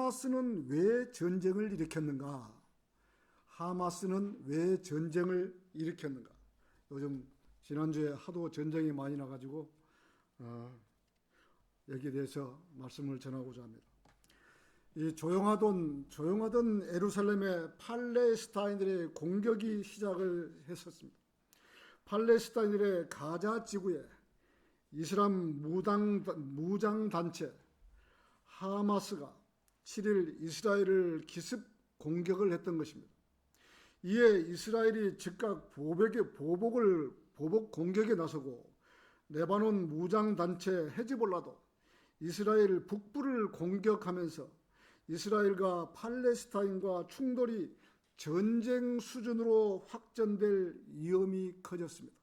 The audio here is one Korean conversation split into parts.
하마스는 왜 전쟁을 일으켰는가? 하마스는 왜 전쟁을 일으켰는가? 요즘 지난주에 하도 전쟁이 많이 나가지고 여기에 대해서 말씀을 전하고자 합니다. 이 조용하던 예루살렘에 팔레스타인들의 공격이 시작을 했었습니다. 팔레스타인들의 가자 지구에 이슬람 무장단체 하마스가 7일 이스라엘을 기습 공격을 했던 것입니다. 이에 이스라엘이 즉각 보복 공격에 나서고 레바논 무장단체 헤즈볼라도 이스라엘 북부를 공격하면서 이스라엘과 팔레스타인과 충돌이 전쟁 수준으로 확전될 위험이 커졌습니다.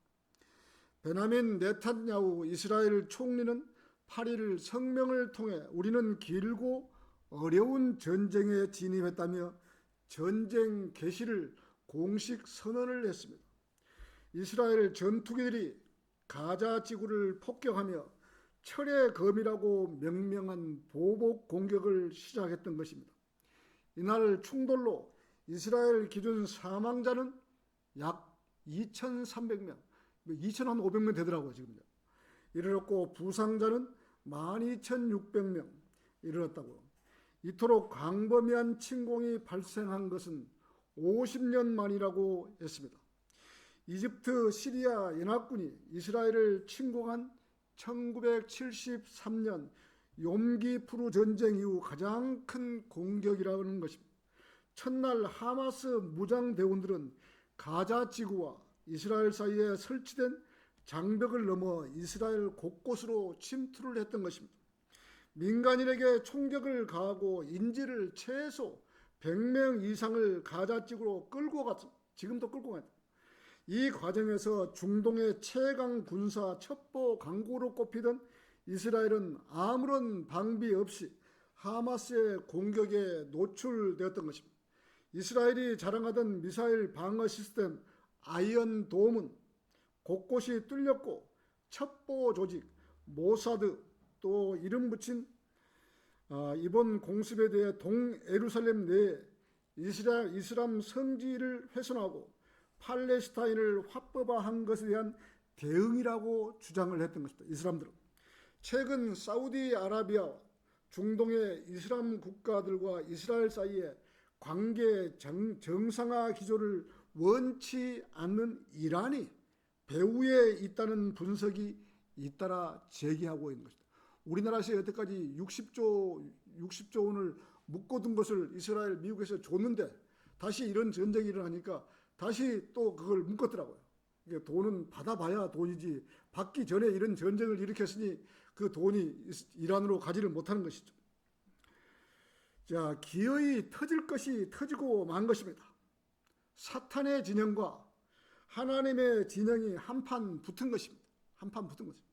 베냐민 네탄야후 이스라엘 총리는 8일 성명을 통해 우리는 길고 어려운 전쟁에 진입했다며 전쟁 개시를 공식 선언을 했습니다. 이스라엘 전투기들이 가자 지구를 폭격하며 철의 검이라고 명명한 보복 공격을 시작했던 것입니다. 이날 충돌로 이스라엘 기준 사망자는 약 2,300명, 2,500명 되더라고요, 지금요. 이르렀고 부상자는 12,600명 이르렀다고. 이토록 광범위한 침공이 발생한 것은 50년 만이라고 했습니다. 이집트, 시리아 연합군이 이스라엘을 침공한 1973년 욤기푸르 전쟁 이후 가장 큰 공격이라는 것입니다. 첫날 하마스 무장대원들은 가자 지구와 이스라엘 사이에 설치된 장벽을 넘어 이스라엘 곳곳으로 침투를 했던 것입니다. 민간인에게 총격을 가하고 인질을 최소 100명 이상을 가자 지구로 끌고 갔습니다. 지금도 끌고 가요. 이 과정에서 중동의 최강 군사 첩보 강국으로 꼽히던 이스라엘은 아무런 방비 없이 하마스의 공격에 노출되었던 것입니다. 이스라엘이 자랑하던 미사일 방어 시스템 아이언 돔은 곳곳이 뚫렸고 첩보 조직 모사드 또 이름 붙인 이번 공습에 대해 동예루살렘 내에 이슬람 성지를 훼손하고 팔레스타인을 확보한 것에 대한 대응이라고 주장을 했던 것입니다. 이슬람들은 최근 사우디아라비아와 중동의 이슬람 국가들과 이스라엘 사이에 관계 정상화 기조를 원치 않는 이란이 배후에 있다는 분석이 잇따라 제기하고 있는 것입니다. 우리나라에서 여태까지 60조 원을 묶어둔 것을 이스라엘, 미국에서 줬는데 다시 이런 전쟁이 일어나니까 다시 또 그걸 묶었더라고요. 돈은 받아봐야 돈이지 받기 전에 이런 전쟁을 일으켰으니 그 돈이 이란으로 가지를 못하는 것이죠. 자, 기어이 터질 것이 터지고 만 것입니다. 사탄의 진영과 하나님의 진영이 한판 붙은 것입니다. 한판 붙은 것입니다.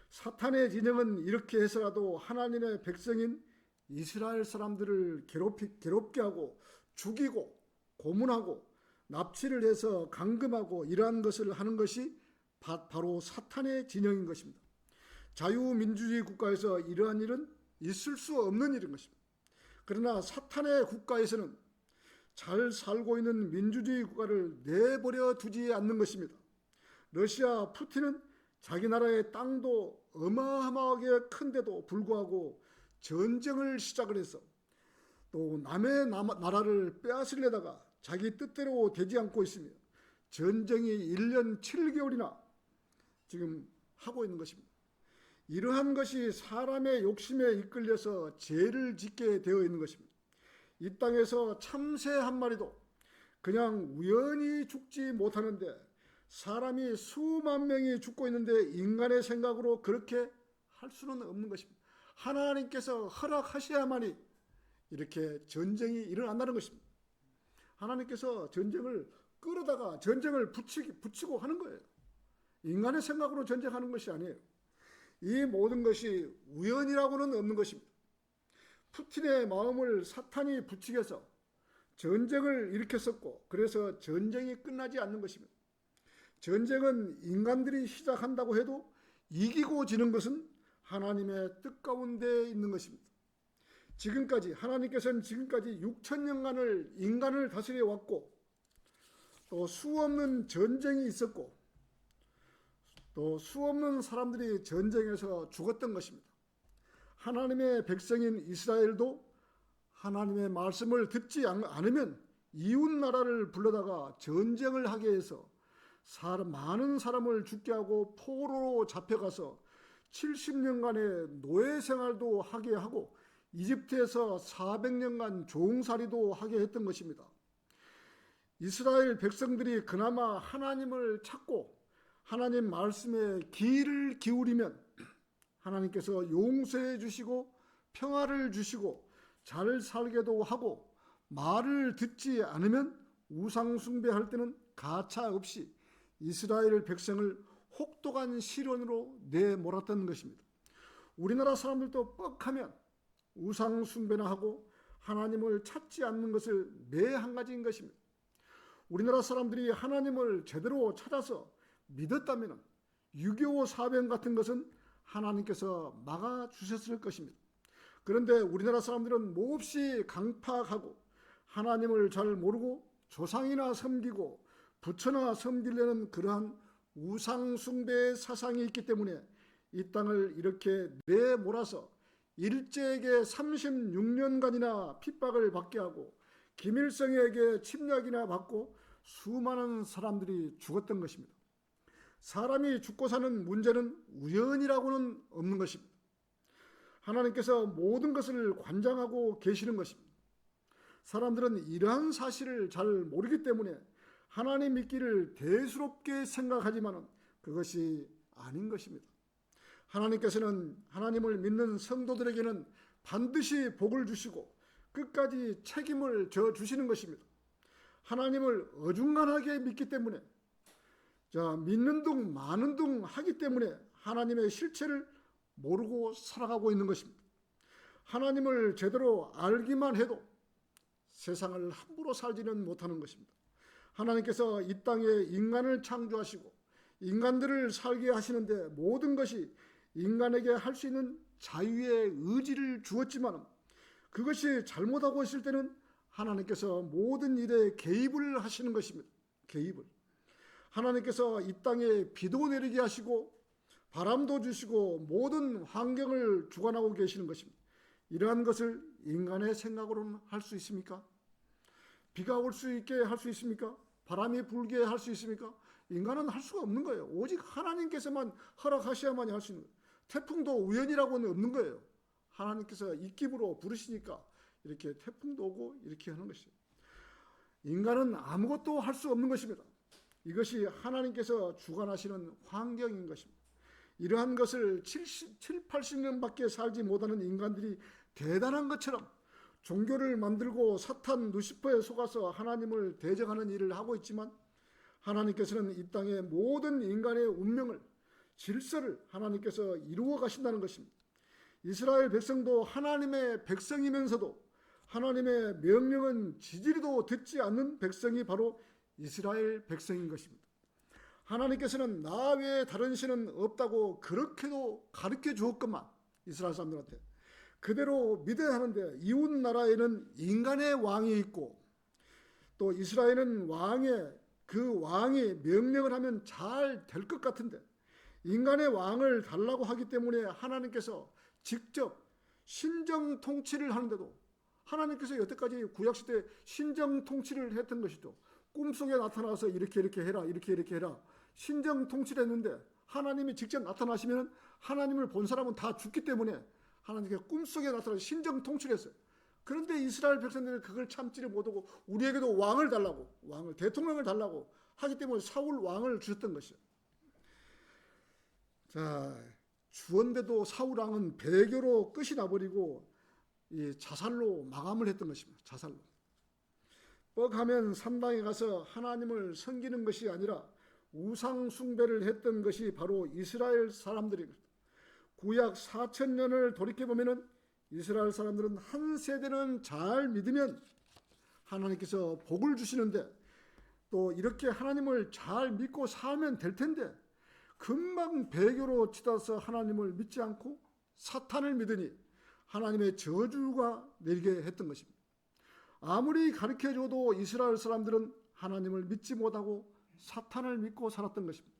사탄의 진영은 이렇게 해서라도 하나님의 백성인 이스라엘 사람들을 괴롭게 하고 죽이고 고문하고 납치를 해서 감금하고 이러한 것을 하는 것이 바로 사탄의 진영인 것입니다. 자유민주주의 국가에서 이러한 일은 있을 수 없는 일인 것입니다. 그러나 사탄의 국가에서는 잘 살고 있는 민주주의 국가를 내버려 두지 않는 것입니다. 러시아 푸틴은 자기 나라의 땅도 어마어마하게 큰데도 불구하고 전쟁을 시작을 해서 또 남의 나라를 빼앗으려다가 자기 뜻대로 되지 않고 있으며 전쟁이 1년 7개월이나 지금 하고 있는 것입니다. 이러한 것이 사람의 욕심에 이끌려서 죄를 짓게 되어 있는 것입니다. 이 땅에서 참새 한 마리도 그냥 우연히 죽지 못하는데 사람이 수만 명이 죽고 있는데 인간의 생각으로 그렇게 할 수는 없는 것입니다. 하나님께서 허락하셔야만이 이렇게 전쟁이 일어난다는 것입니다. 하나님께서 전쟁을 끌어다가 전쟁을 붙이고 하는 거예요. 인간의 생각으로 전쟁하는 것이 아니에요. 이 모든 것이 우연이라고는 없는 것입니다. 푸틴의 마음을 사탄이 부추겨서 전쟁을 일으켰었고 그래서 전쟁이 끝나지 않는 것입니다. 전쟁은 인간들이 시작한다고 해도 이기고 지는 것은 하나님의 뜻 가운데 있는 것입니다. 지금까지 하나님께서는 지금까지 6천년간을 인간을 다스려 왔고 또 수없는 전쟁이 있었고 또 수없는 사람들이 전쟁에서 죽었던 것입니다. 하나님의 백성인 이스라엘도 하나님의 말씀을 듣지 않으면 이웃 나라를 불러다가 전쟁을 하게 해서 많은 사람을 죽게 하고 포로로 잡혀가서 70년간의 노예 생활도 하게 하고 이집트에서 400년간 종살이도 하게 했던 것입니다. 이스라엘 백성들이 그나마 하나님을 찾고 하나님 말씀에 귀를 기울이면 하나님께서 용서해 주시고 평화를 주시고 잘 살게도 하고, 말을 듣지 않으면 우상 숭배할 때는 가차 없이 이스라엘 백성을 혹독한 시련으로 내몰았던 것입니다. 우리나라 사람들도 뻑하면 우상 숭배나 하고 하나님을 찾지 않는 것을 매 한 가지인 것입니다. 우리나라 사람들이 하나님을 제대로 찾아서 믿었다면 6.25 사변 같은 것은 하나님께서 막아주셨을 것입니다. 그런데 우리나라 사람들은 몹시 강팍하고 하나님을 잘 모르고 조상이나 섬기고 부처나 섬기려는 그러한 우상 숭배의 사상이 있기 때문에 이 땅을 이렇게 내몰아서 일제에게 36년간이나 핍박을 받게 하고 김일성에게 침략이나 받고 수많은 사람들이 죽었던 것입니다. 사람이 죽고 사는 문제는 우연이라고는 없는 것입니다. 하나님께서 모든 것을 관장하고 계시는 것입니다. 사람들은 이러한 사실을 잘 모르기 때문에 하나님 믿기를 대수롭게 생각하지만 그것이 아닌 것입니다. 하나님께서는 하나님을 믿는 성도들에게는 반드시 복을 주시고 끝까지 책임을 져 주시는 것입니다. 하나님을 어중간하게 믿기 때문에 믿는 둥 마는 둥 하기 때문에 하나님의 실체를 모르고 살아가고 있는 것입니다. 하나님을 제대로 알기만 해도 세상을 함부로 살지는 못하는 것입니다. 하나님께서 이 땅에 인간을 창조하시고 인간들을 살게 하시는데 모든 것이 인간에게 할 수 있는 자유의 의지를 주었지만 그것이 잘못하고 있을 때는 하나님께서 모든 일에 개입을 하시는 것입니다. 개입을. 하나님께서 이 땅에 비도 내리게 하시고 바람도 주시고 모든 환경을 주관하고 계시는 것입니다. 이러한 것을 인간의 생각으로는 할 수 있습니까? 비가 올 수 있게 할 수 있습니까? 바람이 불게 할 수 있습니까? 인간은 할 수가 없는 거예요. 오직 하나님께서만 허락하셔야만 할 수 있는 거예요. 태풍도 우연이라고는 없는 거예요. 하나님께서 입김으로 부르시니까 이렇게 태풍도 오고 이렇게 하는 것이에요. 인간은 아무것도 할 수 없는 것입니다. 이것이 하나님께서 주관하시는 환경인 것입니다. 이러한 것을 80년밖에 살지 못하는 인간들이 대단한 것처럼 종교를 만들고 사탄 루시퍼에 속아서 하나님을 대적하는 일을 하고 있지만 하나님께서는 이 땅의 모든 인간의 운명을 질서를 하나님께서 이루어 가신다는 것입니다. 이스라엘 백성도 하나님의 백성이면서도 하나님의 명령은 지지리도 듣지 않는 백성이 바로 이스라엘 백성인 것입니다. 하나님께서는 나 외에 다른 신은 없다고 그렇게도 가르쳐 주었건만 이스라엘 사람들한테 그대로 믿어야 하는데 이웃 나라에는 인간의 왕이 있고 또 이스라엘은 그 왕이 명령을 하면 잘 될 것 같은데 인간의 왕을 달라고 하기 때문에 하나님께서 직접 신정 통치를 하는데도 하나님께서 여태까지 구약시대 신정 통치를 했던 것이죠. 꿈속에 나타나서 이렇게 해라 이렇게 해라 신정 통치를 했는데 하나님이 직접 나타나시면 하나님을 본 사람은 다 죽기 때문에 하나님께 꿈속에 나타나서 신정 통치를 했어요. 그런데 이스라엘 백성들은 그걸 참지를 못하고 우리에게도 왕을 달라고 대통령을 달라고 하기 때문에 사울 왕을 주셨던 것이죠. 주었는데도 사울 왕은 배교로 끝이 나버리고 자살로 마감을 했던 것입니다. 자살로. 뻑하면 산당에 가서 하나님을 섬기는 것이 아니라 우상 숭배를 했던 것이 바로 이스라엘 사람들입니다. 구약 4000년을 돌이켜보면 이스라엘 사람들은 한 세대는 잘 믿으면 하나님께서 복을 주시는데 또 이렇게 하나님을 잘 믿고 살면 될 텐데 금방 배교로 치닫아서 하나님을 믿지 않고 사탄을 믿으니 하나님의 저주가 내리게 했던 것입니다. 아무리 가르쳐줘도 이스라엘 사람들은 하나님을 믿지 못하고 사탄을 믿고 살았던 것입니다.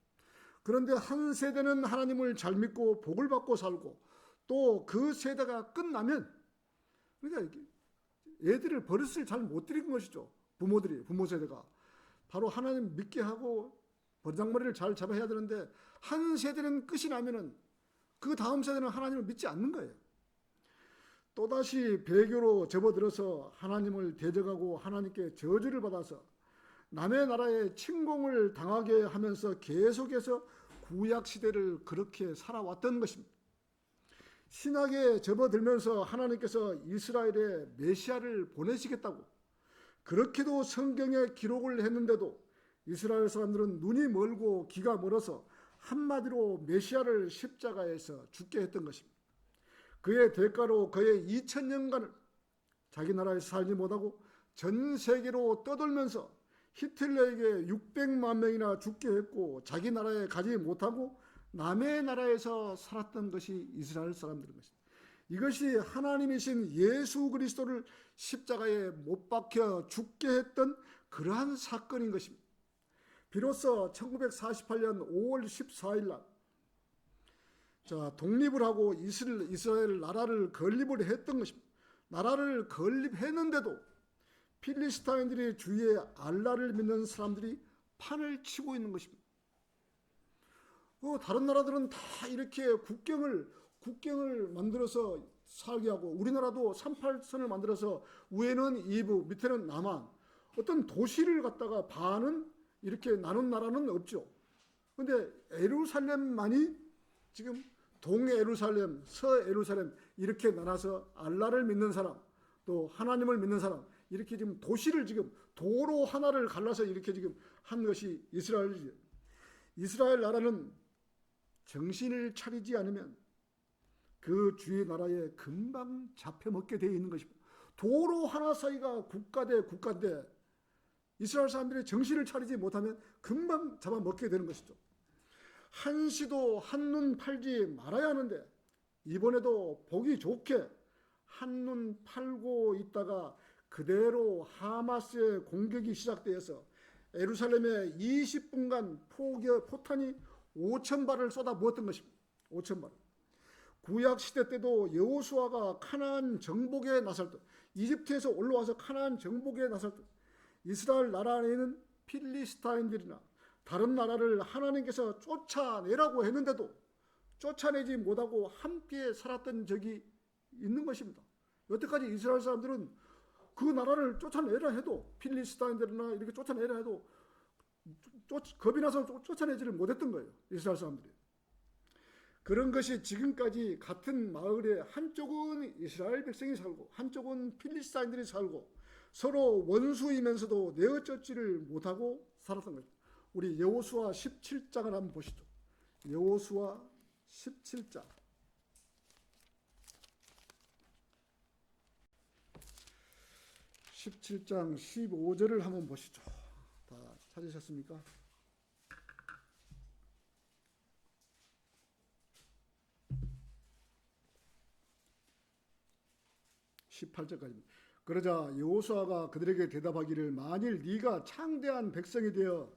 그런데 한 세대는 하나님을 잘 믿고 복을 받고 살고, 또 그 세대가 끝나면, 그러니까 애들을 버릇을 잘 못 들인 것이죠. 부모 세대가 바로 하나님 믿게 하고 버장머리를 잘 잡아야 되는데, 한 세대는 끝이 나면은 그 다음 세대는 하나님을 믿지 않는 거예요. 또다시 배교로 접어들어서 하나님을 대적하고 하나님께 저주를 받아서 남의 나라에 침공을 당하게 하면서 계속해서 구약 시대를 그렇게 살아왔던 것입니다. 신약에 접어들면서 하나님께서 이스라엘에 메시아를 보내시겠다고 그렇게도 성경에 기록을 했는데도 이스라엘 사람들은 눈이 멀고 귀가 멀어서 한마디로 메시아를 십자가에서 죽게 했던 것입니다. 그의 대가로 그의 2000년간을 자기 나라에서 살지 못하고 전 세계로 떠돌면서 히틀러에게 600만 명이나 죽게 했고, 자기 나라에 가지 못하고 남의 나라에서 살았던 것이 이스라엘 사람들인 것입니다. 이것이 하나님이신 예수 그리스도를 십자가에 못 박혀 죽게 했던 그러한 사건인 것입니다. 비로소 1948년 5월 14일 날 독립을 하고 이스라엘 나라를 건립을 했던 것입니다. 나라를 건립했는데도 필리스타인들이 주위에 알라를 믿는 사람들이 판을 치고 있는 것입니다. 다른 나라들은 다 이렇게 국경을 만들어서 살게 하고, 우리나라도 38선을 만들어서 위에는 이북, 밑에는 남한, 어떤 도시를 갖다가 반은 이렇게 나눈 나라는 없죠. 그런데 예루살렘만이 지금 동예루살렘, 서예루살렘 이렇게 나눠서 알라를 믿는 사람, 또 하나님을 믿는 사람, 이렇게 지금 도시를 지금 도로 하나를 갈라서 이렇게 지금 한 것이 이스라엘이죠. 이스라엘 나라는 정신을 차리지 않으면 그 주의 나라에 금방 잡혀먹게 되어 있는 것입니다. 도로 하나 사이가 국가 대 국가인데 이스라엘 사람들이 정신을 차리지 못하면 금방 잡아먹게 되는 것이죠. 한시도 한눈 팔지 말아야 하는데, 이번에도 보기 좋게 한눈 팔고 있다가 그대로 하마스의 공격이 시작되어서 예루살렘에 20분간 포탄이 5,000발을 쏟아부었던 것입니다. 5,000발. 구약 시대 때도 여호수아가 가나안 정복에 나설 때, 이집트에서 올라와서 가나안 정복에 나설 때 이스라엘 나라 안에는 필리스타인들이나 다른 나라를 하나님께서 쫓아내라고 했는데도 쫓아내지 못하고 함께 살았던 적이 있는 것입니다. 여태까지 이스라엘 사람들은 그 나라를 쫓아내라 해도, 필리스타인들이나 이렇게 쫓아내라 해도 겁이 나서 쫓아내지를 못했던 거예요. 이스라엘 사람들이. 그런 것이 지금까지 같은 마을에 한쪽은 이스라엘 백성이 살고 한쪽은 필리스타인들이 살고 서로 원수이면서도 내어쫓지를 못하고 살았던 거죠. 우리 여호수아 17장을 한번 보시죠. 여호수아 17장 17장 15절을 한번 보시죠. 다 찾으셨습니까? 18절까지입니다. 그러자 여호수아가 그들에게 대답하기를, 만일 네가 창대한 백성이 되어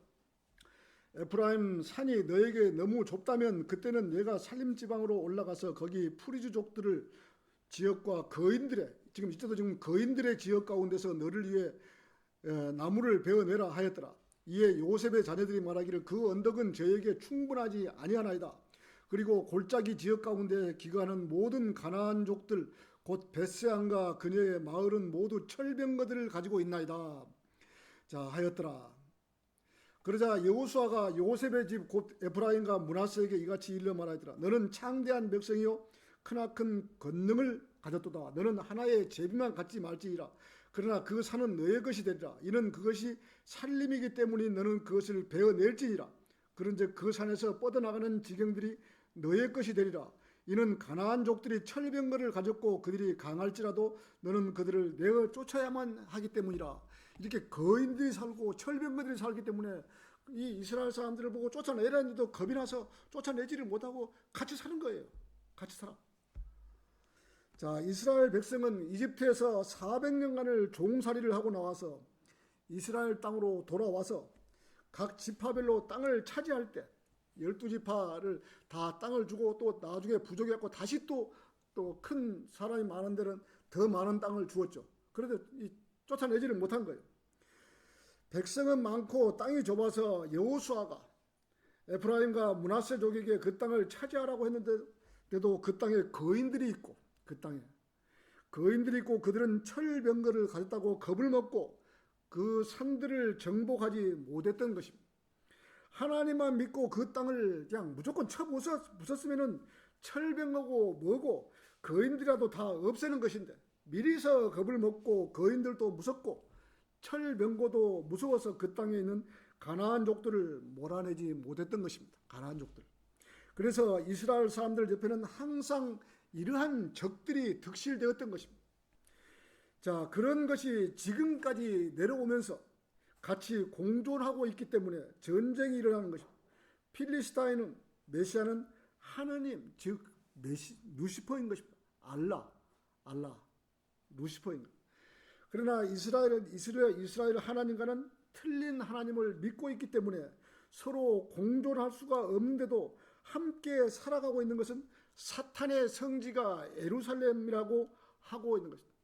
에프라임 산이 너에게 너무 좁다면 그때는 내가 살림 지방으로 올라가서 거기 프리즈족들을 지역과 거인들의, 지금 이때도 지금 거인들의 지역 가운데서 너를 위해 나무를 베어내라 하였더라. 이에 요셉의 자녀들이 말하기를, 그 언덕은 저에게 충분하지 아니하나이다. 그리고 골짜기 지역 가운데 기거하는 모든 가나안족들 곧 벳세안과 그녀의 마을은 모두 철병거들을 가지고 있나이다. 자 하였더라. 그러자 여호수아가 요셉의 집 곧 에프라임과 므낫세에게 이같이 일러 말하였더라. 너는 창대한 백성이요 크나큰 권능을 가졌도다. 너는 하나의 제비만 갖지 말지니라. 그러나 그 산은 너의 것이 되리라. 이는 그것이 살림이기 때문에 너는 그것을 베어낼지니라. 그런즉 그 산에서 뻗어나가는 지경들이 너의 것이 되리라. 이는 가나안족들이 철병거를 가졌고 그들이 강할지라도 너는 그들을 내어 쫓아야만 하기 때문이라. 이렇게 거인들이 살고 철병거들이 살기 때문에 이 이스라엘 사람들을 보고 쫓아내라 했는데도 겁이 나서 쫓아내지를 못하고 같이 사는 거예요. 같이 살아. 자, 이스라엘 백성은 이집트에서 400년간을 종살이를 하고 나와서 이스라엘 땅으로 돌아와서 각 지파별로 땅을 차지할 때 12지파를 다 땅을 주고 또 나중에 부족했고 다시 또 큰 사람이 많은 데는 더 많은 땅을 주었죠. 그런데 쫓아내지를 못한 거예요. 백성은 많고 땅이 좁아서 여호수아가 에프라임과 므낫세족에게 그 땅을 차지하라고 했는데도 그 땅에 거인들이 있고 그들은 철병거를 가졌다고 겁을 먹고 그 산들을 정복하지 못했던 것입니다. 하나님만 믿고 그 땅을 그냥 무조건 쳐부쉈으면 철병거고 뭐고 거인들이라도 다 없애는 것인데 미리서 겁을 먹고 거인들도 무섭고 철병거도 무서워서 그 땅에 있는 가나안족들을 몰아내지 못했던 것입니다. 가나안족들. 그래서 이스라엘 사람들 옆에는 항상 이러한 적들이 득실되었던 것입니다. 자, 그런 것이 지금까지 내려오면서 같이 공존하고 있기 때문에 전쟁이 일어나는 것입니다. 필리스타인은 메시아는 하느님, 즉 루시퍼인 것입니다. 알라, 루시퍼인 것. 그러나 이스라엘 하나님과는 틀린 하나님을 믿고 있기 때문에 서로 공존할 수가 없는데도 함께 살아가고 있는 것은 사탄의 성지가 예루살렘이라고 하고 있는 것입니다.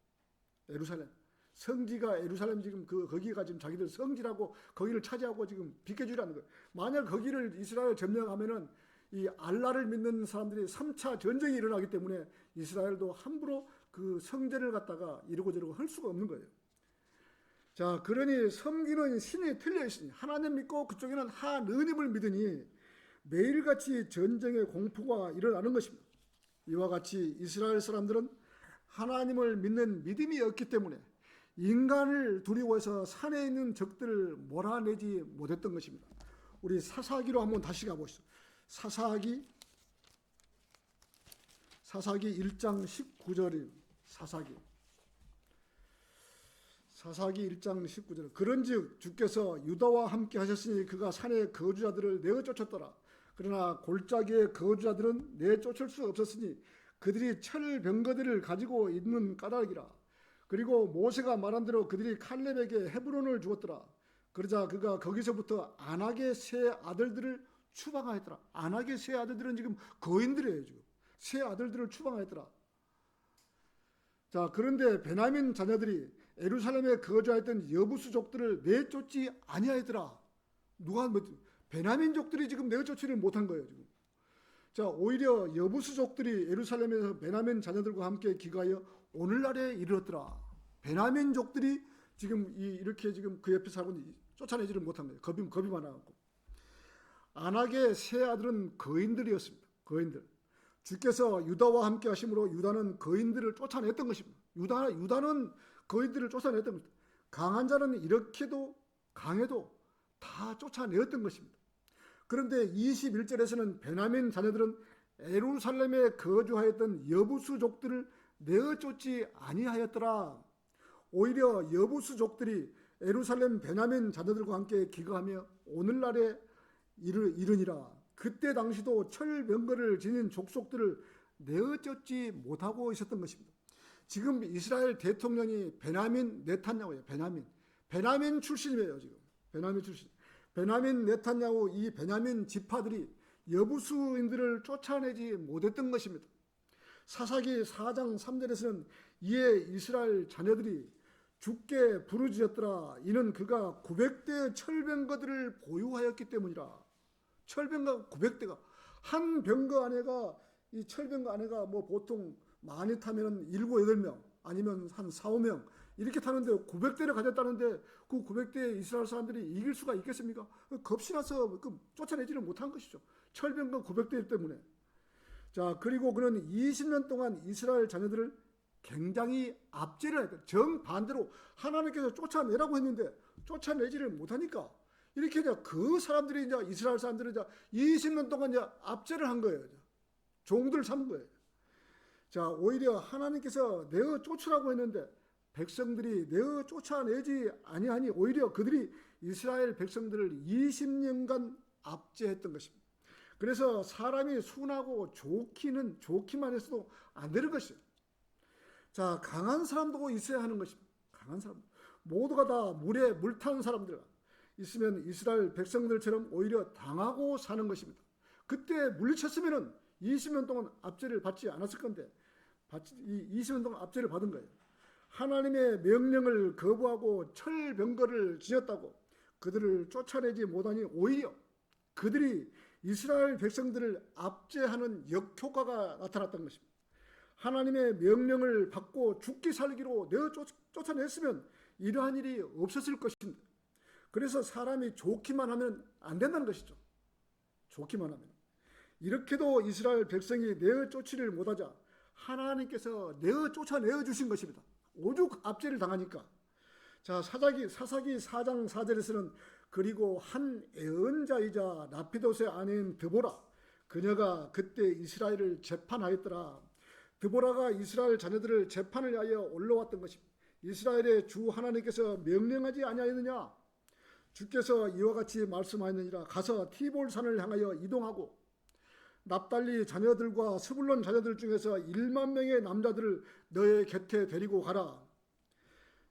예루살렘. 성지가 예루살렘 지금 거기가 지금 자기들 성지라고 거기를 차지하고 지금 비켜주라는 거예요. 만약 거기를 이스라엘 점령하면은 이 알라를 믿는 사람들이 3차 전쟁이 일어나기 때문에 이스라엘도 함부로 그 성전을 갖다가 이러고 저러고 할 수가 없는 거예요. 자, 그러니 섬기는 신이 틀려 있으니 하나님 믿고 그쪽에는 하느님을 믿으니 매일같이 전쟁의 공포가 일어나는 것입니다. 이와 같이 이스라엘 사람들은 하나님을 믿는 믿음이 없기 때문에 인간을 두려워해서 산에 있는 적들을 몰아내지 못했던 것입니다. 우리 사사기로 한번 다시 가보시죠. 사사기 1장 19절이 사사기 1장 19절. 그런즉 주께서 유다와 함께 하셨으니 그가 산의 거주자들을 내어 쫓았더라. 그러나 골짜기의 거주자들은 내쫓을 수 없었으니 그들이 철병거들을 가지고 있는 까닭이라. 그리고 모세가 말한 대로 그들이 칼렙에게 헤브론을 주었더라. 그러자 그가 거기서부터 안악의 세 아들들을 추방하였더라. 안악의 세 아들들은 지금 거인들이에요. 지금 세 아들들을 추방하였더라. 자, 그런데 베냐민 자녀들이 예루살렘에 거주하였던 여부수족들을 내쫓지 아니하였더라. 베냐민족들이 지금 내쫓지를 못한 거예요. 지금. 자, 오히려 여부수족들이 예루살렘에서 베냐민 자녀들과 함께 귀가하여 오늘날에 이르렀더라. 베냐민족들이 지금 이렇게 지금 그 옆에 살고 쫓아내지를 못한 거예요. 겁이 많아갖고. 안악의 세 아들은 거인들이었습니다. 거인들. 주께서 유다와 함께 하심으로 유다는 거인들을 쫓아냈던 것입니다. 유다는 거인들을 쫓아냈던 것입니다. 강한 자는 이렇게도 강해도 다 쫓아내었던 것입니다. 그런데 21절에서는 베냐민 자녀들은 예루살렘에 거주하였던 여부수족들을 내어쫓지 아니하였더라. 오히려 여부수족들이 예루살렘 베냐민 자녀들과 함께 기거하며 오늘날에 이르니라. 그때 당시도 철병거를 지닌 족속들을 내어쫓지 못하고 있었던 것입니다. 지금 이스라엘 대통령이 베냐민 네탄야후예요. 베냐민 출신이에요. 지금 베냐민 출신. 베냐민 네탄야후 이 베냐민 지파들이 여부수인들을 쫓아내지 못했던 것입니다. 사사기 4장 3절에서는 이에 이스라엘 자녀들이 주께 부르짖었더라. 이는 그가 900대의 철병거들을 보유하였기 때문이라. 철병거 900대가 한 병거 안에가 이 철병거 안에가 뭐 보통 많이 타면은 7, 8명 아니면 한 4, 5명 이렇게 타는데 900대를 가졌다는데 그 900대 이스라엘 사람들이 이길 수가 있겠습니까? 겁시나서 쫓아내지를 못한 것이죠. 철병거 900대 때문에. 자, 그리고 그는 20년 동안 이스라엘 자녀들을 굉장히 압제를 했다. 정반대로 하나님께서 쫓아내라고 했는데 쫓아내지를 못하니까 이렇게 이제 그 사람들이 이제 이스라엘 사람들이 이제 20년 동안 이제 압제를 한 거예요. 종들을 삼은 거예요. 자, 오히려 하나님께서 내어 쫓으라고 했는데 백성들이 내어 쫓아내지 아니하니 오히려 그들이 이스라엘 백성들을 20년간 압제했던 것입니다. 그래서 사람이 순하고 좋기만 해서도 안 되는 것이에요. 자, 강한 사람도 있어야 하는 것입니다. 강한 사람. 모두가 다 물에 물 타는 사람들 있으면 이스라엘 백성들처럼 오히려 당하고 사는 것입니다. 그때 물리쳤으면은 20년 동안 압제를 받지 않았을 건데, 20년 동안 압제를 받은 거예요. 하나님의 명령을 거부하고 철병거를 지녔다고 그들을 쫓아내지 못하니 오히려 그들이 이스라엘 백성들을 압제하는 역효과가 나타났던 것입니다. 하나님의 명령을 받고 죽기 살기로 내어 쫓아냈으면 이러한 일이 없었을 것입니다. 그래서 사람이 좋기만 하면 안 된다는 것이죠. 좋기만 하면. 이렇게도 이스라엘 백성이 내어 쫓지를 못하자 하나님께서 내어 쫓아내어 주신 것입니다. 오죽 압제를 당하니까. 자, 사사기 4장 4절에서는 그리고 한 애언자이자 라피도스의 아내인 드보라, 그녀가 그때 이스라엘을 재판하였더라. 드보라가 이스라엘 자녀들을 재판을 위하여 올라왔던 것입니다. 이스라엘의 주 하나님께서 명령하지 아니하였느냐? 주께서 이와 같이 말씀하였느니라. 가서 티볼산을 향하여 이동하고 납달리 자녀들과 스불론 자녀들 중에서 1만 명의 남자들을 너의 곁에 데리고 가라.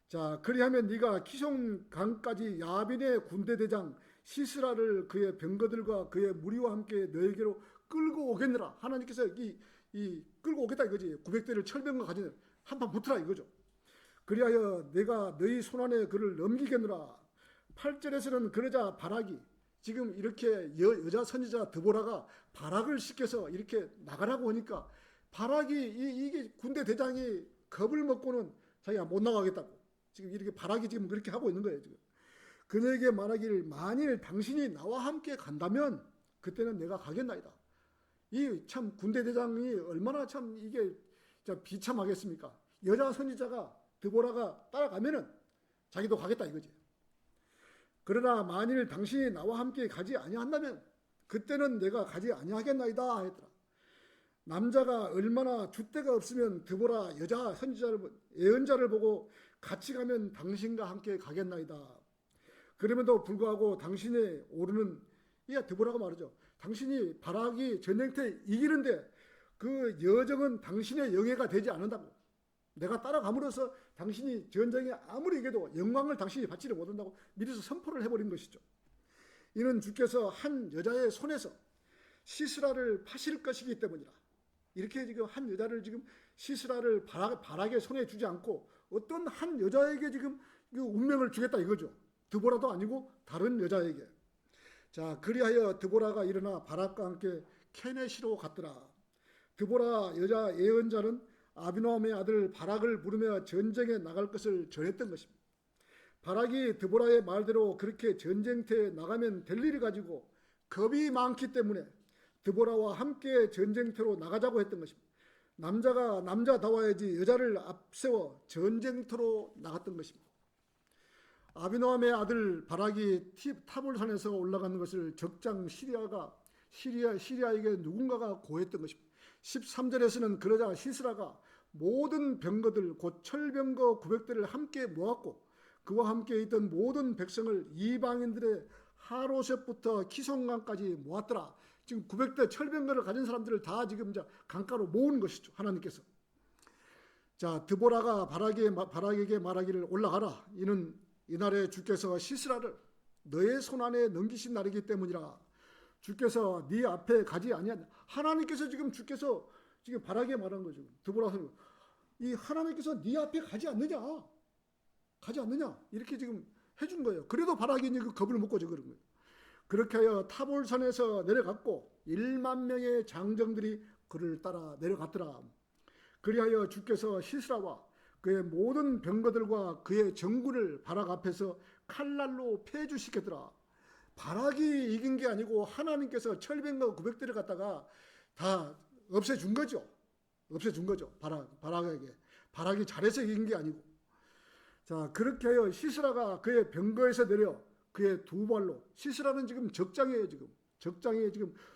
자, 그리하면 네가 키숑 강까지 야빈의 군대 대장 시스라를 그의 병거들과 그의 무리와 함께 너에게로 끌고 오겠느라. 하나님께서 이 끌고 오겠다 이거지. 900대를 철병과 가진 한판 붙으라 이거죠. 그리하여 내가 너희 손안에 그를 넘기겠느라. 8절에서는 그러자 바락이, 지금 이렇게 여자 선지자 드보라가 바락을 시켜서 이렇게 나가라고 하니까 바락이 이게 군대 대장이 겁을 먹고는 자기가 못 나가겠다고 지금 이렇게 바락이 지금 그렇게 하고 있는 거예요. 지금 그녀에게 말하기를 만일 당신이 나와 함께 간다면 그때는 내가 가겠나이다. 이 참 군대 대장이 얼마나 참 이게 비참하겠습니까? 여자 선지자가 드보라가 따라가면은 자기도 가겠다 이거지. 그러나 만일 당신이 나와 함께 가지 아니한다면 그때는 내가 가지 아니하겠나이다 했더라. 남자가 얼마나 줏대가 없으면 드보라 여자 선지자를 예언자를 보고 같이 가면 당신과 함께 가겠나이다. 그럼에도 불구하고 당신이 오르는, 이게 드보라가 말하죠. 당신이 바락이 전쟁터에 이기는데 그 여정은 당신의 영예가 되지 않는다고. 내가 따라감으로써 당신이 전쟁에 아무리 이겨도 영광을 당신이 받지를 못한다고 미리서 선포를 해버린 것이죠. 이는 주께서 한 여자의 손에서 시스라를 파실 것이기 때문이라. 이렇게 지금 한 여자를 지금 시스라를 바락의 손에 주지 않고 어떤 한 여자에게 지금 운명을 주겠다 이거죠. 드보라도 아니고 다른 여자에게. 자, 그리하여 드보라가 일어나 바락과 함께 케네시로 갔더라. 드보라 여자 예언자는 아비노함의 아들 바락을 부르며 전쟁에 나갈 것을 전했던 것입니다. 바락이 드보라의 말대로 그렇게 전쟁터에 나가면 될 일을 가지고 겁이 많기 때문에 드보라와 함께 전쟁터로 나가자고 했던 것입니다. 남자가 남자다워야지 여자를 앞세워 전쟁터로 나갔던 것입니다. 아비노함의 아들 바락이 타볼산에서 올라가는 것을 적장 시리아에게 누군가가 고했던 것입니다. 13절에서는 그러자 시스라가 모든 병거들 곧 철병거 900대를 함께 모았고 그와 함께 있던 모든 백성을 이방인들의 하로셋부터 키송강까지 모았더라. 지금 900대 철병거를 가진 사람들을 다 지금 강가로 모은 것이죠. 하나님께서. 자, 드보라가 바락에게 말하기를 올라가라. 이는 이날에 주께서 시스라를 너의 손안에 넘기신 날이기 때문이라. 주께서 네 앞에 가지 아니한, 하나님께서 지금 주께서 지금 바락에 말한 거죠. 드보라서 이 하나님께서 네 앞에 가지 않느냐 이렇게 지금 해준 거예요. 그래도 바락이 그 겁을 먹고 그런 거예요. 그렇게 하여 타볼산에서 내려갔고 1만 명의 장정들이 그를 따라 내려갔더라. 그리하여 주께서 시스라와 그의 모든 병거들과 그의 정군을 바락 앞에서 칼날로 폐주시켰더라. 바락이 이긴 게 아니고 하나님께서 철병거 900대를 갖다가 다 없애준 거죠. 바락에게. 바락이 잘해서 이긴 게 아니고. 자, 그렇게 하여 시스라가 그의 병거에서 내려 그의 두 발로, 시스라는 지금 적장에 지금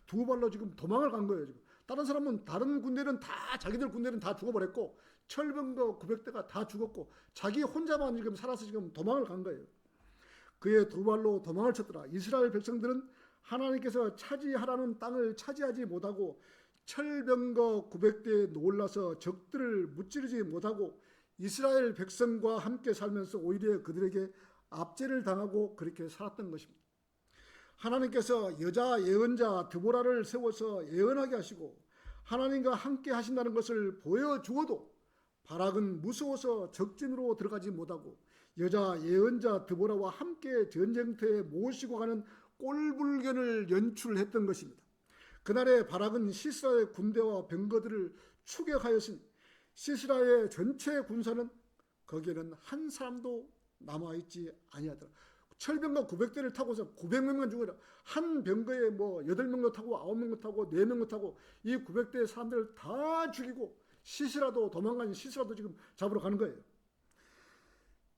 두 발로 지금 도망을 간 거예요. 지금 다른 사람은, 다른 군대는 다, 자기들 군대는 다 죽어버렸고 철병거 900대가 다 죽었고 자기 혼자만 지금 살아서 지금 도망을 간 거예요. 그의 두 발로 도망을 쳤더라. 이스라엘 백성들은 하나님께서 차지하라는 땅을 차지하지 못하고 철병거 900대에 놀라서 적들을 무찌르지 못하고 이스라엘 백성과 함께 살면서 오히려 그들에게 압제를 당하고 그렇게 살았던 것입니다. 하나님께서 여자 예언자 드보라를 세워서 예언하게 하시고 하나님과 함께 하신다는 것을 보여주어도 바락은 무서워서 적진으로 들어가지 못하고 여자 예언자 드보라와 함께 전쟁터에 모시고 가는 꼴불견을 연출했던 것입니다. 그날에 바락은 시스라의 군대와 병거들을 추격하였으니 시스라의 전체 군사는 거기에는 한 사람도 남아있지 아니하더라. 철병거 900대를 타고서 900명만 죽어라. 한 병거에 뭐 8명도 타고 9명도 타고 4명도 타고 이 900대의 사람들을 다 죽이고 시스라도 도망가니 시스라도 지금 잡으러 가는 거예요.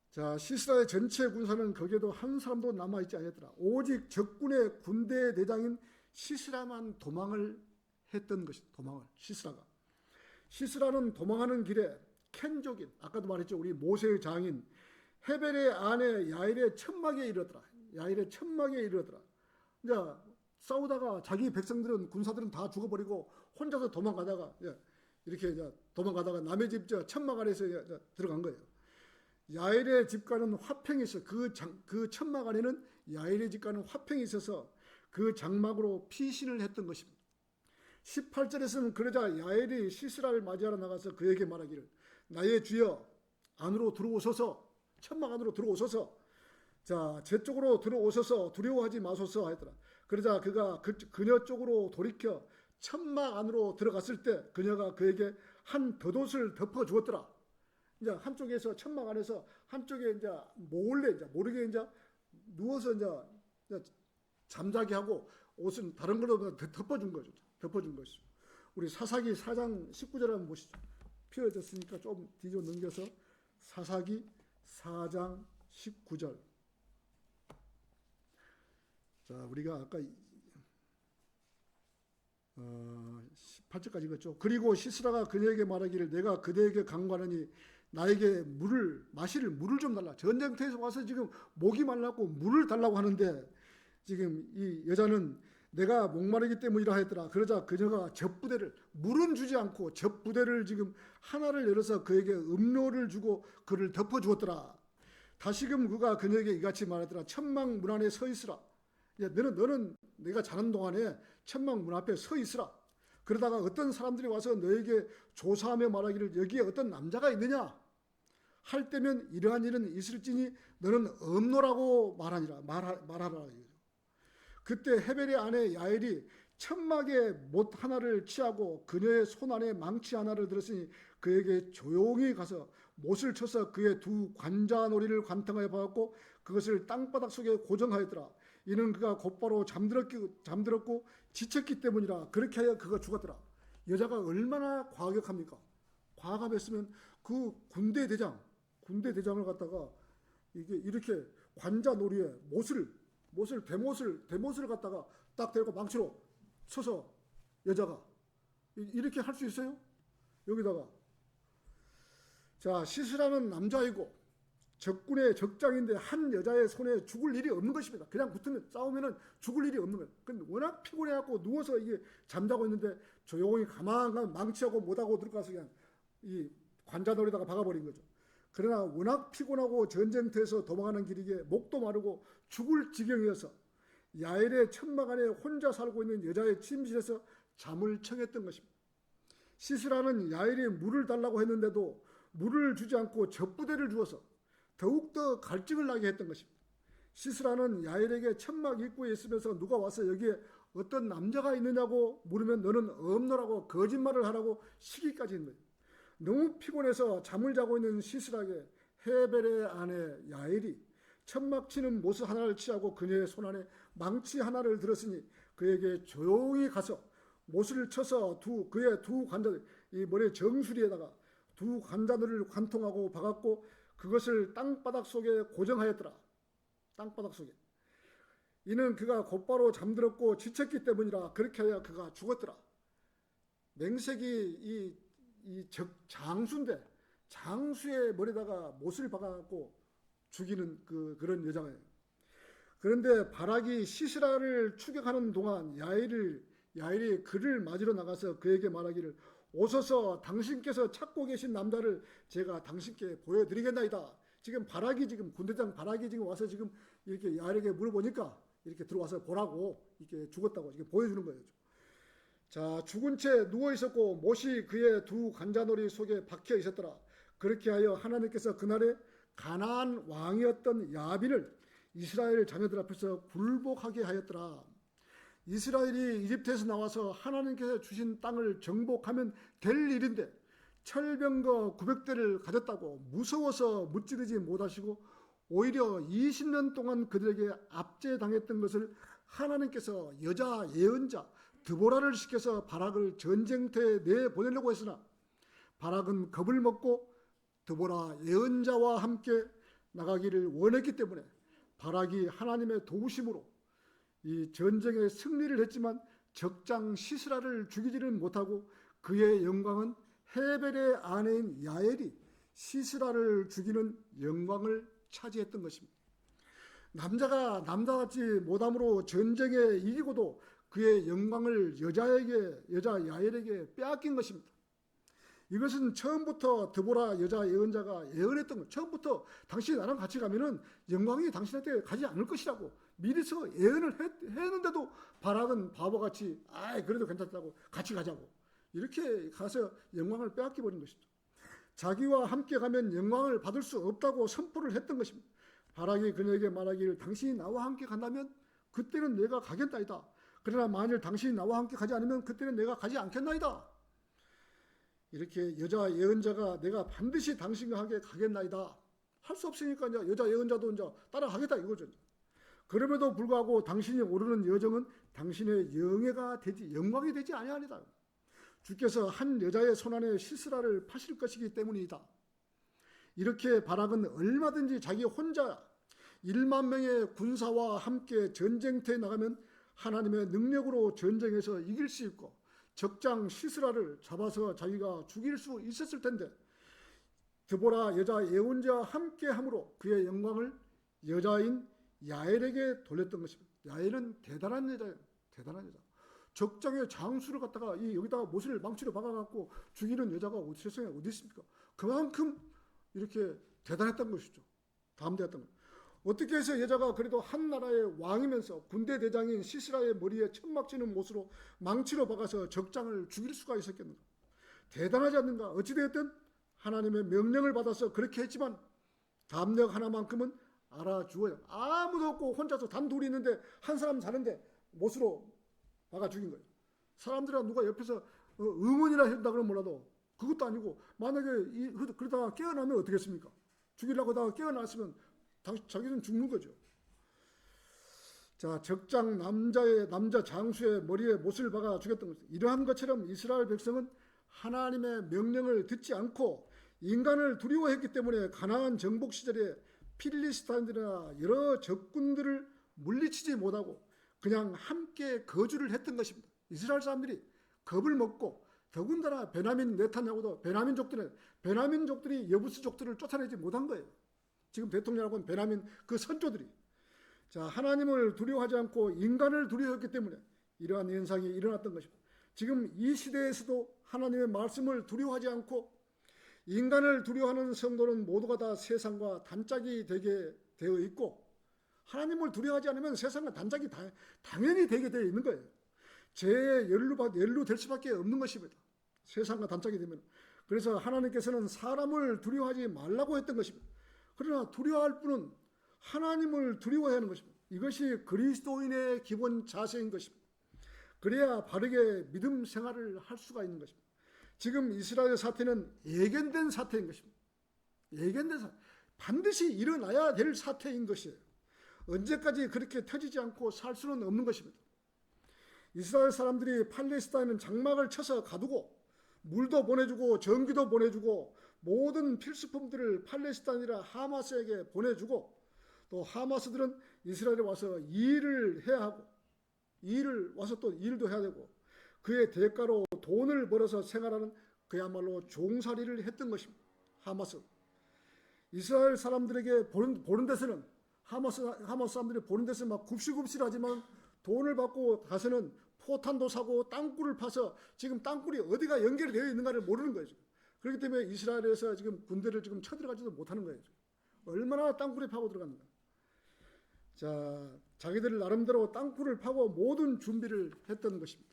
자, 시스라의 전체 군사는 거기에도 한 사람도 남아있지 않았더라. 오직 적군의 군대 대장인 시스라만 도망을 했던 것이 도망을 시스라가. 시스라는 도망하는 길에 켄족인 아까도 말했죠. 우리 모세의 장인 헤벨의 아내 야일의 천막에 이르더라. 야일의 천막에 이르더라. 이제 싸우다가 자기 백성들은 군사들은 다 죽어버리고 혼자서 도망가다가 이렇게 도망가다가 남의 집 천막 안에서 들어간 거예요. 야일의 집과는 화평이 있어. 그 천막 안에는 야일의 집과는 화평이 있어서 그 장막으로 피신을 했던 것입니다. 18절에서는 그러자 야일이 시스라를 맞이하러 나가서 그에게 말하기를 나의 주여 안으로 들어오소서. 천막 안으로 들어오소서. 자, 제 쪽으로 들어오소서. 두려워하지 마소서 하였더라. 그러자 그가 그녀 쪽으로 돌이켜 천막 안으로 들어갔을 때 그녀가 그에게 한 겉옷을 덮어 주었더라. 이제 한쪽에서 천막 안에서 한쪽에 이제 몰래 이제 모르게 이제 누워서 이제 잠자게 하고 옷은 다른 걸로 덮어준 거죠. 덮어준 것이죠. 우리 사사기 4장 19절 한번 보시죠. 펴졌으니까 좀 뒤로 넘겨서 사사기 4장 19절. 자, 우리가 아까 18절까지 읽었죠. 그리고 시스라가 그녀에게 말하기를 내가 그대에게 강구하노니 나에게 마실 물을 좀 달라. 전쟁터에서 와서 지금 목이 말랐고 물을 달라고 하는데 지금 이 여자는 내가 목마르기 때문이라 했더라. 그러자 그녀가 젖부대를 물은 주지 않고 젖부대를 지금 하나를 열어서 그에게 음료를 주고 그를 덮어주었더라. 다시금 그가 그녀에게 이같이 말하더라. 천막 문 안에 서 있으라. 너는 내가 자는 동안에 천막 문 앞에 서 있으라. 그러다가 어떤 사람들이 와서 너에게 조사하며 말하기를 여기에 어떤 남자가 있느냐 할 때면 이러한 일은 있을지니 너는 없노라고 말하라. 그때 헤벨의 아내 야엘이 천막에 못 하나를 취하고 그녀의 손 안에 망치 하나를 들었으니 그에게 조용히 가서 못을 쳐서 그의 두 관자놀이를 관통하여 박았고 그것을 땅바닥 속에 고정하였더라. 이는 그가 곧바로 잠들었고 지쳤기 때문이라. 그렇게 하여 그가 죽었더라. 여자가 얼마나 과격합니까? 과감했으면 그 군대 대장을 갖다가 이렇게 관자놀이에 대못을 갖다가 딱 대고 망치로 쳐서 여자가 이렇게 할 수 있어요? 여기다가 자, 시스라는 남자이고 적군의 적장인데 한 여자의 손에 죽을 일이 없는 것입니다. 그냥 붙으면 싸우면은 죽을 일이 없는 거예요. 근데 워낙 피곤해갖고 누워서 이게 잠자고 있는데 조용히 가만 망치하고 못하고 들어가서 그냥 이 관자놀이다가 박아버린 거죠. 그러나 워낙 피곤하고 전쟁터에서 도망가는 길이기에 목도 마르고 죽을 지경이어서 야엘의 천막 안에 혼자 살고 있는 여자의 침실에서 잠을 청했던 것입니다. 시스라는 야엘이 물을 달라고 했는데도 물을 주지 않고 젖부대를 주어서 더욱더 갈증을 나게 했던 것입니다. 시스라는 야엘에게 천막 입구에 있으면서 누가 와서 여기에 어떤 남자가 있느냐고 물으면 너는 없노라고 거짓말을 하라고 시기까지 했는 거예요. 너무 피곤해서 잠을 자고 있는 시스라에게 헤벨의 아내 야엘이 천막 치는 못을 하나를 취하고 그녀의 손 안에 망치 하나를 들었으니 그에게 조용히 가서 못을 쳐서 그의 두 관자들 이 머리 정수리에다가 두 관자들을 관통하고 박았고 그것을 땅바닥 속에 고정하였더라. 땅바닥 속에. 이는 그가 곧바로 잠들었고 지쳤기 때문이라. 그렇게 하여 그가 죽었더라. 맹색이 장수인데 장수의 머리다가 못을 박아갖고 죽이는 그런 여자예요. 그런데 바락이 시스라를 추격하는 동안 야엘을 야엘이 그를 맞으러 나가서 그에게 말하기를 오소서 당신께서 찾고 계신 남자를 제가 당신께 보여드리겠나이다. 지금 바락이 지금 군대장 바락이 지금 와서 지금 이렇게 야엘에게 물어보니까 이렇게 들어와서 보라고 이렇게 죽었다고 이렇게 보여주는 거예요. 자, 죽은 채 누워 있었고 못이 그의 두 관자놀이 속에 박혀 있었더라. 그렇게 하여 하나님께서 그날에 가나안 왕이었던 야빈을 이스라엘 자녀들 앞에서 굴복하게 하였더라. 이스라엘이 이집트에서 나와서 하나님께서 주신 땅을 정복하면 될 일인데 철병거 900대를 가졌다고 무서워서 무찌르지 못하시고 오히려 20년 동안 그들에게 압제당했던 것을 하나님께서 여자 예언자 드보라를 시켜서 바락을 전쟁터에 내보내려고 했으나 바락은 겁을 먹고 드보라 예언자와 함께 나가기를 원했기 때문에 바락이 하나님의 도우심으로 이 전쟁에 승리를 했지만 적장 시스라를 죽이지는 못하고 그의 영광은 헤벨의 아내인 야엘이 시스라를 죽이는 영광을 차지했던 것입니다. 남자가 남자답지 못함으로 전쟁에 이기고도 그의 영광을 여자 야엘에게 빼앗긴 것입니다. 이것은 처음부터 드보라 여자 예언자가 예언했던 것. 처음부터 당신이 나랑 같이 가면은 영광이 당신한테 가지 않을 것이라고 미리서 예언을 했는데도 바락은 바보같이 그래도 괜찮다고 같이 가자고 이렇게 가서 영광을 빼앗겨 버린 것이죠. 자기와 함께 가면 영광을 받을 수 없다고 선포를 했던 것입니다. 바락이 그녀에게 말하기를 당신이 나와 함께 간다면 그때는 내가 가겠나이다. 그러나 만일 당신이 나와 함께 가지 않으면 그때는 내가 가지 않겠나이다. 이렇게 여자 예언자가 내가 반드시 당신과 함께 가겠나이다. 할 수 없으니까 이제 여자 예언자도 이제 따라가겠다 이거죠. 그럼에도 불구하고 당신이 오르는 여정은 당신의 영광이 되지 아니하리다. 주께서 한 여자의 손안에 시스라를 파실 것이기 때문이다. 이렇게 바락은 얼마든지 자기 혼자 1만 명의 군사와 함께 전쟁터에 나가면 하나님의 능력으로 전쟁에서 이길 수 있고 적장 시스라를 잡아서 자기가 죽일 수 있었을 텐데 드보라 여자 예언자와 함께 함으로 그의 영광을 여자인 야엘에게 돌렸던 것입니다. 야엘은 대단한 여자예요. 대단한 여자. 적장의 장수를 갖다가 여기다가 못을 망치로 박아갖고 죽이는 여자가 세상에 어디 있습니까? 그만큼 이렇게 대단했던 것이죠. 담대했던 것. 어떻게 해서 여자가 그래도 한 나라의 왕이면서 군대 대장인 시스라의 머리에 천막치는 못으로 망치로 박아서 적장을 죽일 수가 있었겠는가? 대단하지 않는가? 어찌되었든 하나님의 명령을 받아서 그렇게 했지만 담력 하나만큼은 알아주어야. 아무도 없고 혼자서 단둘이 있는데 한 사람 자는데 못으로 박아 죽인 거예요. 사람들은 누가 옆에서 응원이라 한다 그러면 몰라도 그것도 아니고 만약에 그러다가 깨어나면 어떻겠습니까? 죽이려고 하다가 깨어났으면 자기는 죽는 거죠. 자, 적장 남자 장수의 머리에 못을 박아 죽였던 것입니다. 이러한 것처럼 이스라엘 백성은 하나님의 명령을 듣지 않고 인간을 두려워했기 때문에 가나안 정복 시절에 필리스타인들이나 여러 적군들을 물리치지 못하고 그냥 함께 거주를 했던 것입니다. 이스라엘 사람들이 겁을 먹고 더군다나 베냐민 네타냐후도 베냐민족들이 여부스족들을 쫓아내지 못한 거예요. 지금 대통령하고는 베냐민 그 선조들이 자 하나님을 두려워하지 않고 인간을 두려워했기 때문에 이러한 현상이 일어났던 것입니다. 지금 이 시대에서도 하나님의 말씀을 두려워하지 않고 인간을 두려워하는 성도는 모두가 다 세상과 단짝이 되게 되어 있고 하나님을 두려워하지 않으면 세상과 단짝이 당연히 되게 되어 있는 거예요. 죄에 연루될 수밖에 없는 것입니다. 세상과 단짝이 되면. 그래서 하나님께서는 사람을 두려워하지 말라고 했던 것입니다. 그러나 두려워할 뿐은 하나님을 두려워해야 하는 것입니다. 이것이 그리스도인의 기본 자세인 것입니다. 그래야 바르게 믿음 생활을 할 수가 있는 것입니다. 지금 이스라엘 사태는 예견된 사태인 것입니다. 예견된 사태. 반드시 일어나야 될 사태인 것이에요. 언제까지 그렇게 터지지 않고 살 수는 없는 것입니다. 이스라엘 사람들이 팔레스타인은 장막을 쳐서 가두고 물도 보내주고 전기도 보내주고 모든 필수품들을 팔레스타인이라 하마스에게 보내주고 또 하마스들은 이스라엘에 와서 일을 해야 하고 일을 와서 또 일도 해야 되고 그의 대가로 돈을 벌어서 생활하는 그야말로 종살이를 했던 것입니다. 하마스. 이스라엘 사람들에게 보는 데서는 하마스 사람들이 보는 데서 막 굽실굽실하지만 돈을 받고 가서는 포탄도 사고 땅굴을 파서 지금 땅굴이 어디가 연결되어 있는가를 모르는 거예요. 그렇기 때문에 이스라엘에서 지금 군대를 지금 쳐들어가지도 못하는 거예요. 얼마나 땅굴에 파고 들어갔는가. 자, 자기들 나름대로 땅굴을 파고 모든 준비를 했던 것입니다.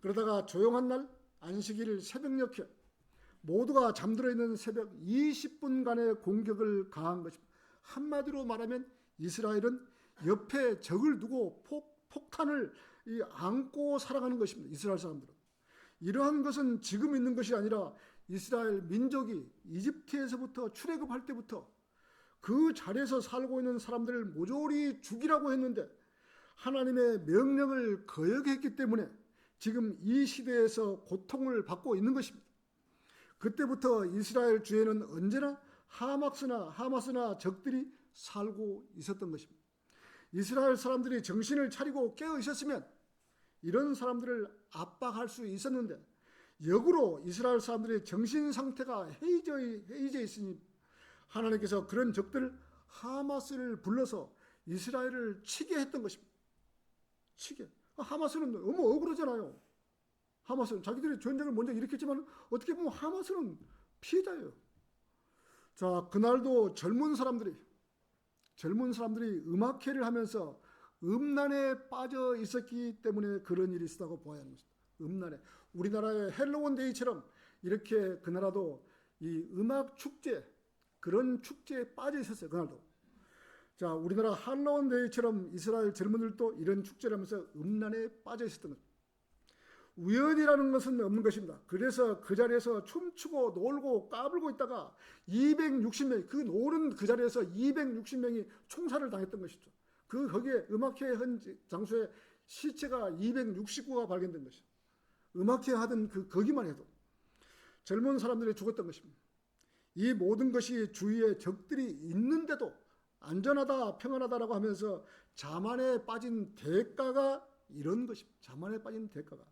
그러다가 조용한 날 안식일 새벽녘에 모두가 잠들어 있는 새벽 20분간의 공격을 가한 것입니다. 한마디로 말하면 이스라엘은 옆에 적을 두고 폭탄을 안고 살아가는 것입니다. 이스라엘 사람들은. 이러한 것은 지금 있는 것이 아니라 이스라엘 민족이 이집트에서부터 출애굽할 때부터 그 자리에서 살고 있는 사람들을 모조리 죽이라고 했는데 하나님의 명령을 거역했기 때문에 지금 이 시대에서 고통을 받고 있는 것입니다. 그때부터 이스라엘 주에는 언제나 하마스나 적들이 살고 있었던 것입니다. 이스라엘 사람들이 정신을 차리고 깨어 있었으면 이런 사람들을 압박할 수 있었는데 역으로 이스라엘 사람들의 정신 상태가 해이져 있으니 하나님께서 그런 적들 하마스를 불러서 이스라엘을 치게 했던 것입니다. 치게. 하마스는 너무 억울하잖아요. 하마스는 자기들이 전쟁을 먼저 일으켰지만 어떻게 보면 하마스는 피해자예요. 자, 그날도 젊은 사람들이 음악회를 하면서 음란에 빠져 있었기 때문에 그런 일이 있었다고 보아야 하는 것입니다. 음란에. 우리나라의 헬로윈데이처럼 이렇게 그 나라도 이 음악 축제, 그런 축제에 빠져 있었어요. 그날도. 자, 우리나라 할로윈데이처럼 이스라엘 젊은들도 이런 축제를 하면서 음란에 빠져 있었던 것. 우연이라는 것은 없는 것입니다. 그래서 그 자리에서 춤추고 놀고 까불고 있다가 260명, 그 노는 그 자리에서 260명이 총살을 당했던 것이죠. 거기에 음악회 한 장소에 시체가 269가 발견된 것이죠. 음악회 하던 거기만 해도 젊은 사람들이 죽었던 것입니다. 이 모든 것이 주위에 적들이 있는데도 안전하다, 평안하다라고 하면서 자만에 빠진 대가가 이런 것입니다. 자만에 빠진 대가가.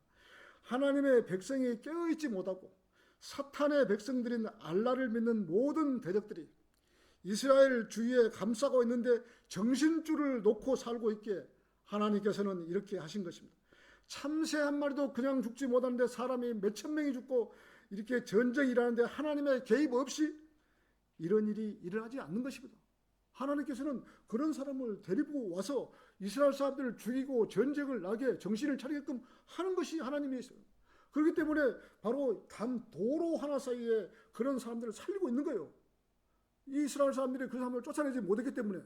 하나님의 백성이 깨어있지 못하고 사탄의 백성들인 알라를 믿는 모든 대적들이 이스라엘 주위에 감싸고 있는데 정신줄을 놓고 살고 있게 하나님께서는 이렇게 하신 것입니다. 참새 한 마리도 그냥 죽지 못하는데 사람이 몇천 명이 죽고 이렇게 전쟁이 일어나는데 하나님의 개입 없이 이런 일이 일어나지 않는 것입니다. 하나님께서는 그런 사람을 데리고 와서 이스라엘 사람들을 죽이고 전쟁을 나게 정신을 차리게끔 하는 것이 하나님이 있어요. 그렇기 때문에 바로 단 도로 하나 사이에 그런 사람들을 살리고 있는 거예요. 이스라엘 사람들이 그 사람을 쫓아내지 못했기 때문에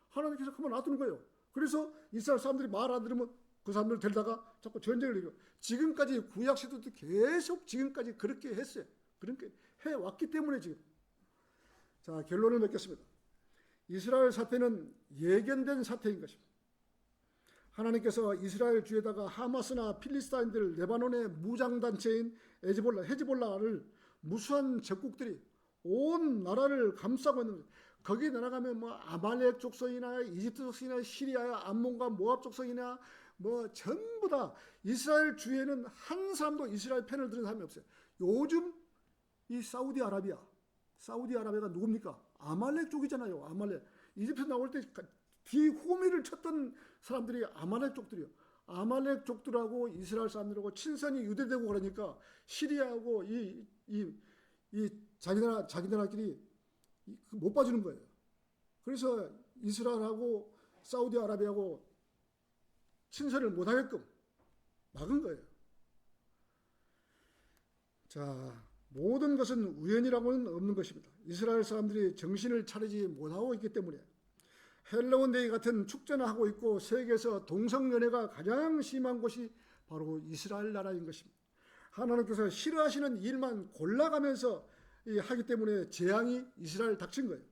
하나님께서 그만 놔두는 거예요. 그래서 이스라엘 사람들이 말 안 들으면 그 사람들을 데리다가 자꾸 전쟁을 일으켜. 지금까지 구약 시대도 계속 지금까지 그렇게 했어요. 그렇게 해왔기 때문에 지금. 자, 결론을 맺겠습니다. 이스라엘 사태는 예견된 사태인 것입니다. 하나님께서 이스라엘 주에다가 하마스나 필리스타인들, 레바논의 무장단체인 헤즈볼라를 무수한 적국들이 온 나라를 감싸고 있는 거예요. 거기 나아가면 뭐 아말렉 족속이나 이집트 족속이나 시리아야 암몬과 모압 족속이나 뭐 전부 다 이스라엘 주에는 한 사람도 이스라엘 편을 드는 사람이 없어요. 요즘 이 사우디아라비아가 누굽니까? 아말렉 쪽이잖아요. 아말렉. 이집트 나올 때 뒤호미를 쳤던 사람들이 아말렉 쪽들이요. 아말렉 쪽들하고 이스라엘 사람들하고 친선이 유대되고 그러니까 시리아하고 자기 나라끼리 못 봐주는 거예요. 그래서 이스라엘하고 사우디아라비아하고 친선을 못하게끔 막은 거예요. 자, 모든 것은 우연이라고는 없는 것입니다. 이스라엘 사람들이 정신을 차리지 못하고 있기 때문에 헬로윈데이 같은 축제나 하고 있고 세계에서 동성연애가 가장 심한 곳이 바로 이스라엘 나라인 것입니다. 하나님께서 싫어하시는 일만 골라가면서 하기 때문에 재앙이 이스라엘 닥친 거예요.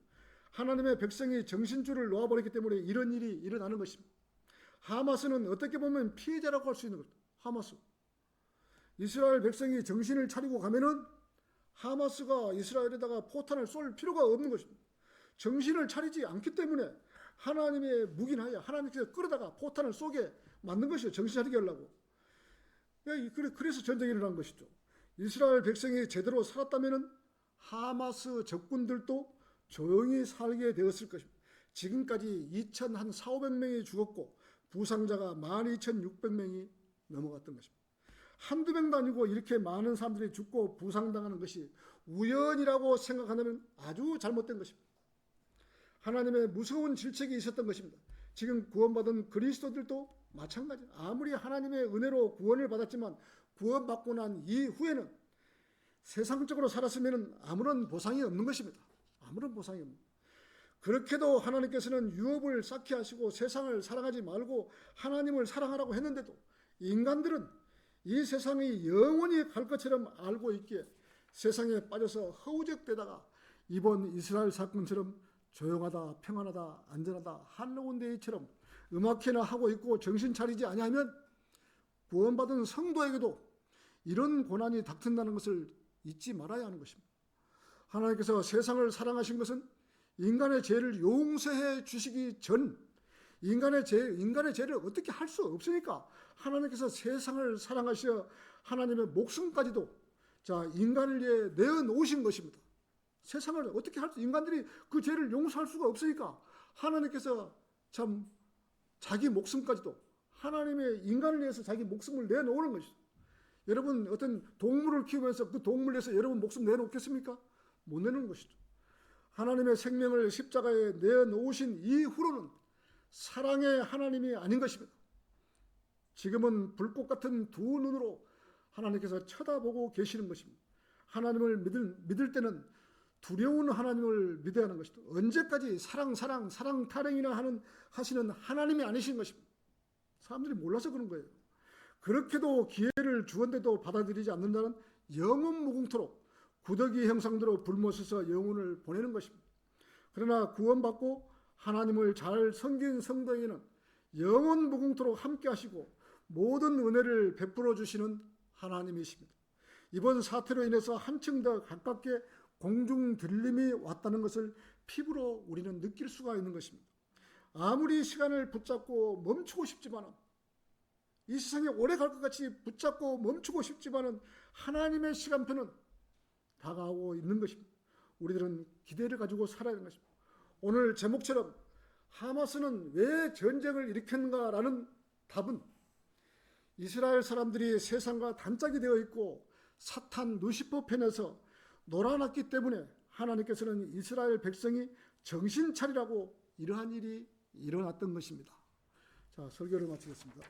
하나님의 백성이 정신줄을 놓아버렸기 때문에 이런 일이 일어나는 것입니다. 하마스는 어떻게 보면 피해자라고 할 수 있는 거죠. 하마스. 이스라엘 백성이 정신을 차리고 가면은 하마스가 이스라엘에다가 포탄을 쏠 필요가 없는 것입니다. 정신을 차리지 않기 때문에 하나님의 묵인하에 하나님께서 끌어다가 포탄을 쏘게 만든 것이죠. 정신 차리게 하려고. 그래서 전쟁이 일어난 것이죠. 이스라엘 백성이 제대로 살았다면 하마스 적군들도 조용히 살게 되었을 것입니다. 지금까지 2,400명이 죽었고 부상자가 12,600명이 넘어갔던 것입니다. 한두 명도 아니고 이렇게 많은 사람들이 죽고 부상당하는 것이 우연이라고 생각한다면 아주 잘못된 것입니다. 하나님의 무서운 질책이 있었던 것입니다. 지금 구원받은 그리스도들도 마찬가지입니다. 아무리 하나님의 은혜로 구원을 받았지만 구원받고 난 이후에는 세상적으로 살았으면 아무런 보상이 없는 것입니다. 아무런 보상이 없는. 그렇게도 하나님께서는 유업을 쌓게 하시고 세상을 사랑하지 말고 하나님을 사랑하라고 했는데도 인간들은 이 세상이 영원히 갈 것처럼 알고 있기에 세상에 빠져서 허우적대다가 이번 이스라엘 사건처럼 조용하다, 평안하다, 안전하다, 한로운 데이처럼 음악회나 하고 있고 정신 차리지 아니하면 구원받은 성도에게도 이런 고난이 닥친다는 것을 잊지 말아야 하는 것입니다. 하나님께서 세상을 사랑하신 것은 인간의 죄를 용서해 주시기 전 인간의 죄를 어떻게 할 수 없으니까 하나님께서 세상을 사랑하시어 하나님의 목숨까지도 인간을 위해 내어놓으신 것입니다. 세상을 어떻게 할 수, 인간들이 그 죄를 용서할 수가 없으니까 하나님께서 참 자기 목숨까지도 하나님의 인간을 위해서 자기 목숨을 내놓는 것이죠. 여러분 어떤 동물을 키우면서 그 동물을 위해서 여러분 목숨 내놓겠습니까? 못 내놓는 것이죠. 하나님의 생명을 십자가에 내놓으신 이후로는 사랑의 하나님이 아닌 것입니다. 지금은 불꽃 같은 두 눈으로 하나님께서 쳐다보고 계시는 것입니다. 하나님을 믿을 때는 두려운 하나님을 믿어야 하는 것이죠. 언제까지 사랑 타령이나 하시는 하나님이 아니신 것입니다. 사람들이 몰라서 그런 거예요. 그렇게도 기회를 주었는데도 받아들이지 않는 자는 영원 무궁토록 구더기 형상대로 불못에서 영혼을 보내는 것입니다. 그러나 구원받고 하나님을 잘 섬긴 성도에게는 영원 무궁토록 함께 하시고 모든 은혜를 베풀어 주시는 하나님이십니다. 이번 사태로 인해서 한층 더 가깝게 공중 들림이 왔다는 것을 피부로 우리는 느낄 수가 있는 것입니다. 아무리 시간을 붙잡고 멈추고 싶지만 이 세상에 오래 갈 것 같이 붙잡고 멈추고 싶지만 하나님의 시간표는 다가오고 있는 것입니다. 우리들은 기대를 가지고 살아야 하는 것입니다. 오늘 제목처럼 하마스는 왜 전쟁을 일으켰는가라는 답은 이스라엘 사람들이 세상과 단짝이 되어 있고 사탄 루시퍼 편에서 놀아났기 때문에 하나님께서는 이스라엘 백성이 정신 차리라고 이러한 일이 일어났던 것입니다. 자, 설교를 마치겠습니다.